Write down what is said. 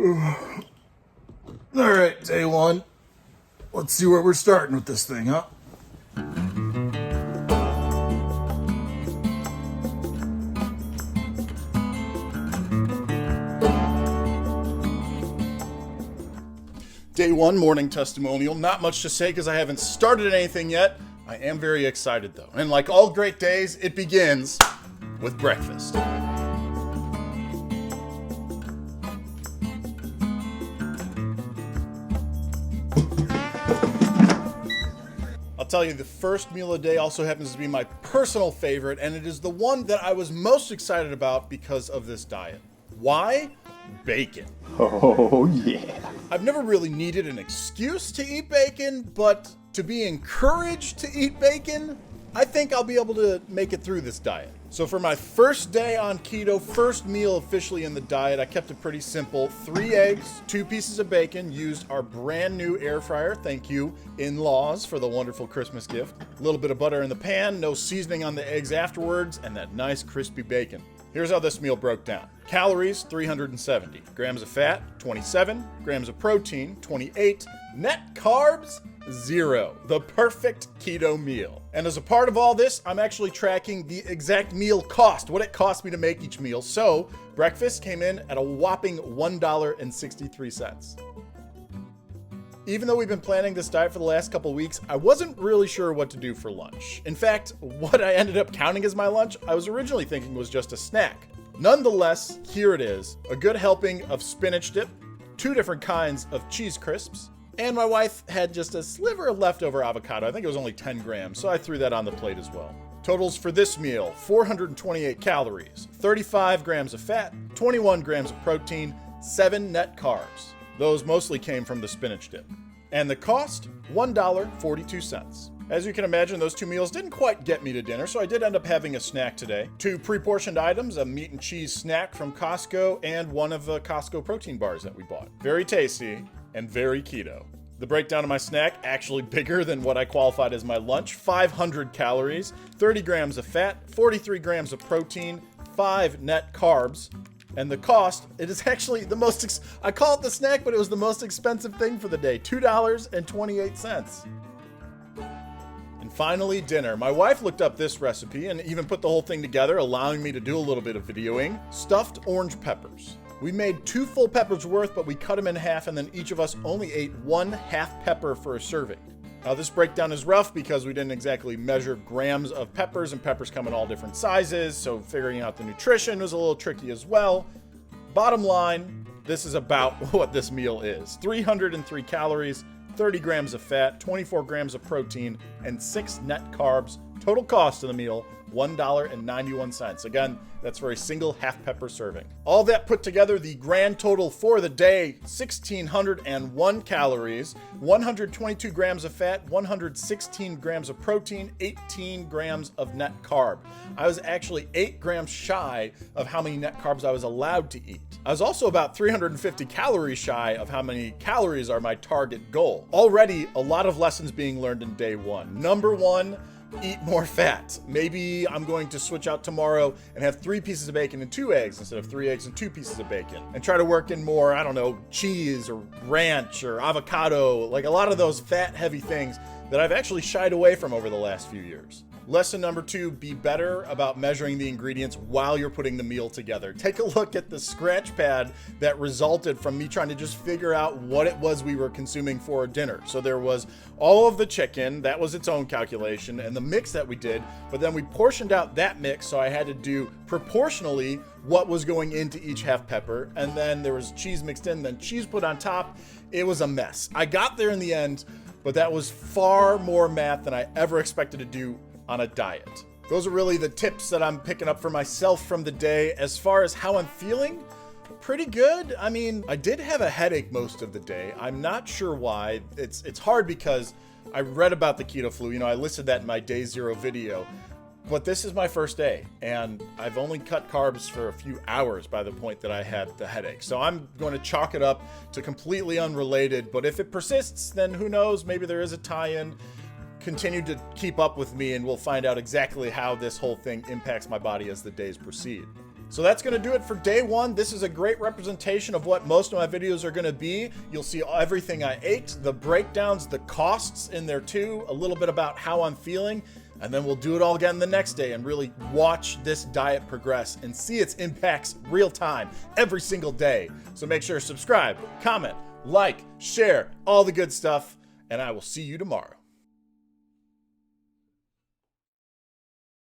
All right, day one. Let's see where we're starting with this thing, huh? Day one morning testimonial. Not much to say because I haven't started anything yet. I am very excited though. And like all great days, it begins with breakfast. I'll tell you, the first meal of the day also happens to be my personal favorite, and it is the one that I was most excited about because of this diet. Why? Bacon. Oh, yeah. I've never really needed an excuse to eat bacon, but to be encouraged to eat bacon, I think I'll be able to make it through this diet. So for my first day on keto, first meal officially in the diet, I kept it pretty simple. 3 eggs, 2 pieces of bacon, used our brand new air fryer. Thank you, in-laws, for the wonderful Christmas gift. A little bit of butter in the pan, no seasoning on the eggs afterwards, and that nice crispy bacon. Here's how this meal broke down. Calories, 370. Grams of fat, 27. Grams of protein, 28. Net carbs, 0. The perfect keto meal. And as a part of all this, I'm actually tracking the exact meal cost, what it cost me to make each meal. So breakfast came in at a whopping $1.63. Even though we've been planning this diet for the last couple weeks, I wasn't really sure what to do for lunch. In fact, what I ended up counting as my lunch, I was originally thinking was just a snack. Nonetheless, here it is, a good helping of spinach dip, 2 different kinds of cheese crisps, and my wife had just a sliver of leftover avocado. I think it was only 10 grams, so I threw that on the plate as well. Totals for this meal, 428 calories, 35 grams of fat, 21 grams of protein, 7 net carbs. Those mostly came from the spinach dip. And the cost, $1.42. As you can imagine, those 2 meals didn't quite get me to dinner, so I did end up having a snack today. 2 pre-portioned items, a meat and cheese snack from Costco, and one of the Costco protein bars that we bought. Very tasty and very keto. The breakdown of my snack, actually bigger than what I qualified as my lunch. 500 calories, 30 grams of fat, 43 grams of protein, 5 net carbs. And the cost, it is actually the most, I call it the snack, but it was the most expensive thing for the day, $2.28. And finally, dinner. My wife looked up this recipe and even put the whole thing together, allowing me to do a little bit of videoing. Stuffed orange peppers. We made 2 full peppers worth, but we cut them in half, and then each of us only ate 1 half pepper for a serving. Now this breakdown is rough because we didn't exactly measure grams of peppers, and peppers come in all different sizes, so figuring out the nutrition was a little tricky as well. Bottom line, this is about what this meal is. 303 calories, 30 grams of fat, 24 grams of protein, and 6 net carbs. Total cost of the meal, $1.91. Again, that's for a single half pepper serving. All that put together, the grand total for the day, 1,601 calories, 122 grams of fat, 116 grams of protein, 18 grams of net carb. I was actually 8 grams shy of how many net carbs I was allowed to eat. I was also about 350 calories shy of how many calories are my target goal. Already, a lot of lessons being learned in day one. Number 1, eat more fat. Maybe I'm going to switch out tomorrow and have 3 pieces of bacon and 2 eggs instead of 3 eggs and 2 pieces of bacon. And try to work in more, I don't know, cheese or ranch or avocado, like a lot of those fat heavy things that I've actually shied away from over the last few years. Lesson number 2, be better about measuring the ingredients while you're putting the meal together. Take a look at the scratch pad that resulted from me trying to just figure out what it was we were consuming for dinner. So there was all of the chicken, that was its own calculation, and the mix that we did, but then we portioned out that mix, so I had to do proportionally what was going into each half pepper, and then there was cheese mixed in, then cheese put on top. It was a mess. I got there in the end, but that was far more math than I ever expected to do on a diet. Those are really the tips that I'm picking up for myself from the day. As far as how I'm feeling, pretty good. I mean, I did have a headache most of the day. I'm not sure why. It's hard because I read about the keto flu. You know, I listed that in my day 0 video. But this is my first day, and I've only cut carbs for a few hours by the point that I had the headache. So I'm going to chalk it up to completely unrelated, but if it persists, then who knows, maybe there is a tie-in. Continue to keep up with me, and we'll find out exactly how this whole thing impacts my body as the days proceed. So that's going to do it for day one. This is a great representation of what most of my videos are going to be. You'll see everything I ate, the breakdowns, the costs in there too, a little bit about how I'm feeling, and then we'll do it all again the next day and really watch this diet progress and see its impacts real time every single day. So make sure to subscribe, comment, like, share, all the good stuff, and I will see you tomorrow.